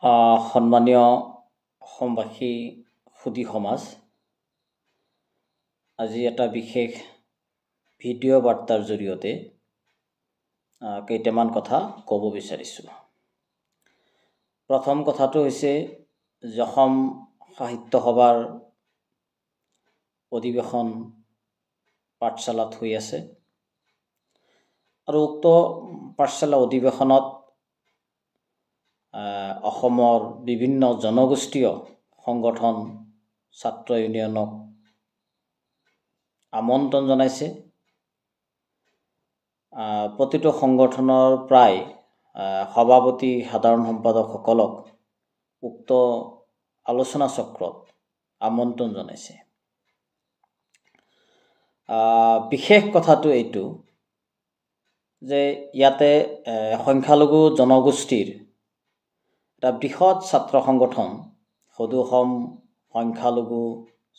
সন্মানীয় অসমবাসী সুধী সমাজ, আজি এটা বিশেষ ভিডিঅ' বাৰ্তাৰ জৰিয়তে কেইটামান কথা ক'ব বিচাৰিছোঁ। প্ৰথম কথাটো হৈছে অসম সাহিত্য সভাৰ অধিৱেশন পাঠশালাত হৈ আছে আৰু উক্ত পাঠশালা অধিৱেশনত অসমৰ বিভিন্ন জনগোষ্ঠীয় সংগঠন ছাত্ৰ ইউনিয়নক আমন্ত্ৰণ জনাইছে। প্ৰতিটো সংগঠনৰ প্ৰায় সভাপতি সাধাৰণ সম্পাদকসকলক উক্ত আলোচনা চক্ৰত আমন্ত্ৰণ জনাইছে। বিশেষ কথাটো এইটো যে ইয়াতে সংখ্যালঘু জনগোষ্ঠীৰ এটা বৃহৎ ছাত্ৰ সংগঠন সদৌ অসম সংখ্যালঘু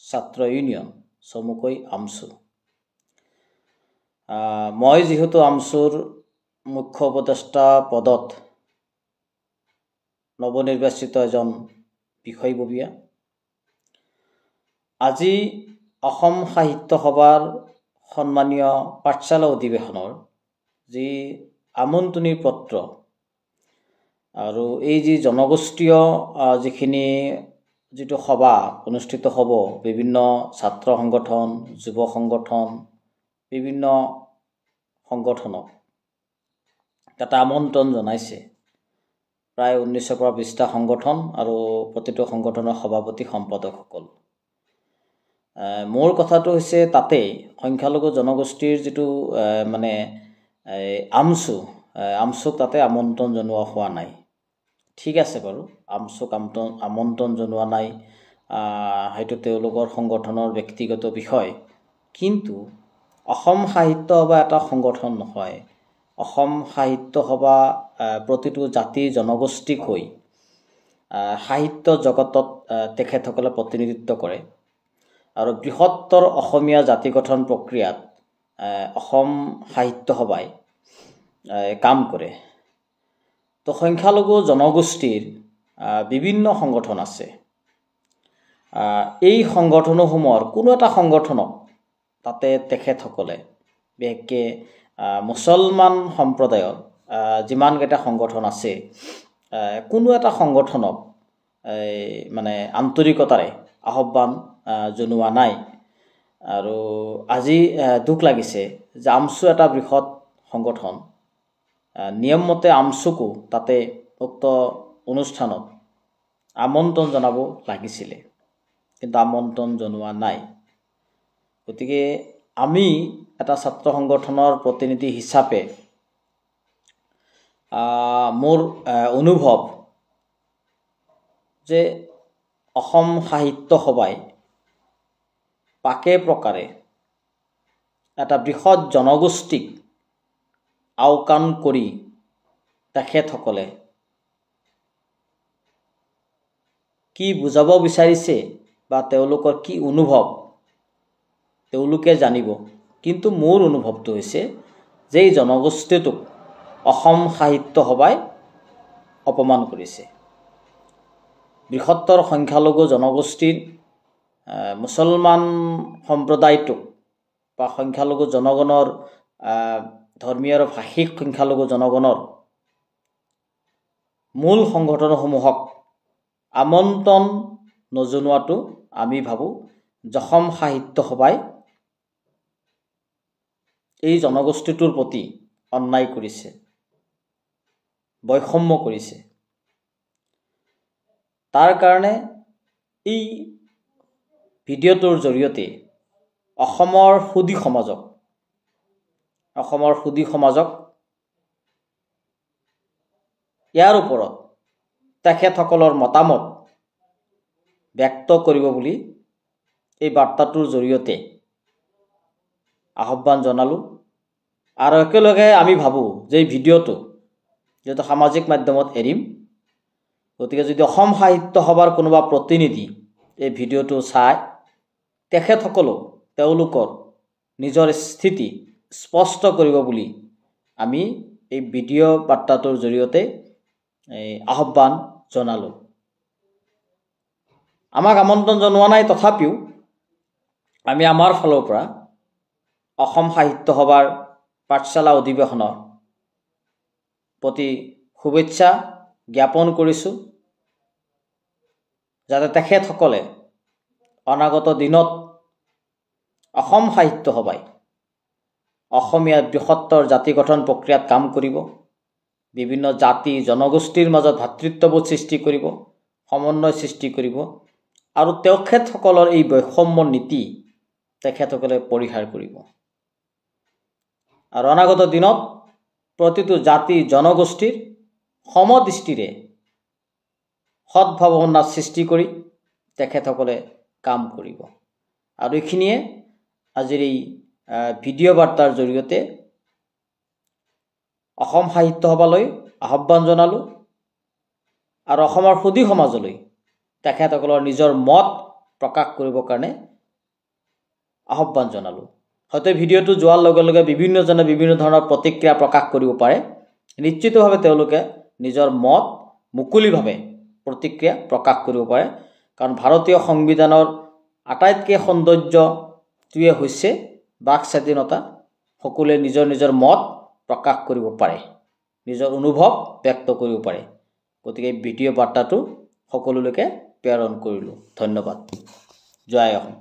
ছাত্ৰ ইউনিয়ন, চমুকৈ আমছু। মই যিহেতু আমছুৰ মুখ্য উপদেষ্টা পদত নৱনিৰ্বাচিত এজন বিষয়ববীয়া, আজি অসম সাহিত্য সভাৰ সন্মানীয় পাঠশালা অধিৱেশনৰ যি আমন্ত্ৰণী পত্ৰ আৰু এই যি জনগোষ্ঠীয় যিটো সভা অনুষ্ঠিত হ'ব, বিভিন্ন ছাত্ৰ সংগঠন, যুৱ সংগঠন, বিভিন্ন সংগঠনক এটা আমন্ত্ৰণ জনাইছে। প্ৰায় 19ৰ পৰা 20টা সংগঠন আৰু প্ৰতিটো সংগঠনৰ সভাপতি সম্পাদকসকল। মোৰ কথাটো হৈছে তাতে সংখ্যালঘু জনগোষ্ঠীৰ যিটো আমছুক তাতে আমন্ত্ৰণ জনোৱা হোৱা নাই। ঠিক আছে বাৰু, আমছুক আমন্ত্ৰণ জনোৱা নাই, হয়তো তেওঁলোকৰ সংগঠনৰ ব্যক্তিগত বিষয়, কিন্তু অসম সাহিত্য সভা এটা সংগঠন নহয়। অসম সাহিত্য সভা প্ৰতিটো জাতি জনগোষ্ঠীক হৈ সাহিত্য জগতত তেখেতসকলে প্ৰতিনিধিত্ব কৰে আৰু বৃহত্তৰ অসমীয়া জাতি গঠন প্ৰক্ৰিয়াত অসম সাহিত্য সভাই কাম কৰে। তো সংখ্যালঘু জনগোষ্ঠীৰ বিভিন্ন সংগঠন আছে। এই সংগঠনসমূহৰ কোনো এটা সংগঠনক তাতে তেখেতসকলে, বিশেষকৈ মুছলমান সম্প্ৰদায়ৰ যিমানকেইটা সংগঠন আছে, কোনো এটা সংগঠনক আন্তৰিকতাৰে আহ্বান জনোৱা নাই। আৰু আজি দুখ লাগিছে যে আমছু এটা বৃহৎ সংগঠন, নিয়মমতে আমছুকো তাতে উক্ত অনুষ্ঠানত আমন্ত্ৰণ জনাব লাগিছিলে, কিন্তু আমন্ত্ৰণ জনোৱা নাই। গতিকে আমি এটা ছাত্ৰ সংগঠনৰ প্ৰতিনিধি হিচাপে মোৰ অনুভৱ যে অসম সাহিত্য সভাই পাকে প্ৰকাৰে এটা বৃহৎ জনগোষ্ঠীক আওকাণ কৰি তেখেতসকলে কি বুজাব বিচাৰিছে বা তেওঁলোকৰ কি অনুভৱ তেওঁলোকে জানিব। কিন্তু মোৰ অনুভৱটো হৈছে যে এই জনগোষ্ঠীটোক অসম সাহিত্য সভাই অপমান কৰিছে। বৃহত্তৰ সংখ্যালঘু জনগোষ্ঠীৰ মুছলমান সম্প্ৰদায়টোক বা সংখ্যালঘু জনগণৰ ধৰ্মীয় আৰু ভাষিক সংখ্যালঘু জনগণৰ মূল সংগঠনসমূহক আমন্ত্ৰণ নজনোৱাটো আমি ভাবোঁ অসম সাহিত্য সভাই এই জনগোষ্ঠীটোৰ প্ৰতি অন্যায় কৰিছে, বৈষম্য কৰিছে। তাৰ কাৰণে এই ভিডিঅ'টোৰ জৰিয়তে অসমৰ সুধী সমাজক ইয়াৰ ওপৰত তেখেতসকলৰ মতামত ব্যক্ত কৰিব বুলি এই বাৰ্তাটোৰ জৰিয়তে আহ্বান জনালোঁ। আৰু একেলগে আমি ভাবোঁ যে এই ভিডিঅ'টো যিহেতু সামাজিক মাধ্যমত এৰিম, গতিকে যদি অসম সাহিত্য সভাৰ কোনোবা প্ৰতিনিধি এই ভিডিঅ'টো চায়, তেখেতসকলেও তেওঁলোকৰ নিজৰ স্থিতি স্পষ্ট কৰিব বুলি আমি এই ভিডিঅ' বাৰ্তাটোৰ জৰিয়তে আহ্বান জনালোঁ। আমাক আমন্ত্ৰণ জনোৱা নাই, তথাপিও আমি আমাৰ ফালৰ পৰা অসম সাহিত্য সভাৰ পাঠশালা অধিৱেশনৰ প্ৰতি শুভেচ্ছা জ্ঞাপন কৰিছোঁ, যাতে তেখেতসকলে অনাগত দিনত অসম সাহিত্য সভাই অসমীয়াৰ বৃহত্তৰ জাতি গঠন প্ৰক্ৰিয়াত কাম কৰিব, বিভিন্ন জাতি জনগোষ্ঠীৰ মাজত ভাতৃত্ববোধ সৃষ্টি কৰিব, সমন্বয় সৃষ্টি কৰিব, আৰু তেখেতসকলৰ এই বৈষম্য নীতি তেখেতসকলে পৰিহাৰ কৰিব। আৰু অনাগত দিনত প্ৰতিটো জাতি জনগোষ্ঠীৰ সমদৃষ্টিৰে সদ্ভাৱনা সৃষ্টি কৰি তেখেতসকলে কাম কৰিব। আৰু এইখিনিয়ে আজিৰ এই ভিডিঅ' বাৰ্তাৰ জৰিয়তে অসম সাহিত্য সভালৈ আহ্বান জনালোঁ আৰু অসমৰ সুধী সমাজলৈ তেখেতসকলৰ নিজৰ মত প্ৰকাশ কৰিবৰ কাৰণে আহ্বান জনালোঁ। হয়তো ভিডিঅ'টো যোৱাৰ লগে লগে বিভিন্নজনে বিভিন্ন ধৰণৰ প্ৰতিক্ৰিয়া প্ৰকাশ কৰিব পাৰে। নিশ্চিতভাৱে তেওঁলোকে নিজৰ মত মুকলিভাৱে প্ৰতিক্ৰিয়া প্ৰকাশ কৰিব পাৰে, কাৰণ ভাৰতীয় সংবিধানৰ আটাইতকৈ সৌন্দৰ্যটোৱে হৈছে বাক স্বাধীনতা। সকলোৱে নিজৰ নিজৰ মত প্ৰকাশ কৰিব পাৰে, নিজৰ অনুভৱ ব্যক্ত কৰিব পাৰে। গতিকে ভিডিঅ' বাৰ্তাটো সকলোলৈকে প্ৰেৰণ কৰিলোঁ। ধন্যবাদ। জয় অসম।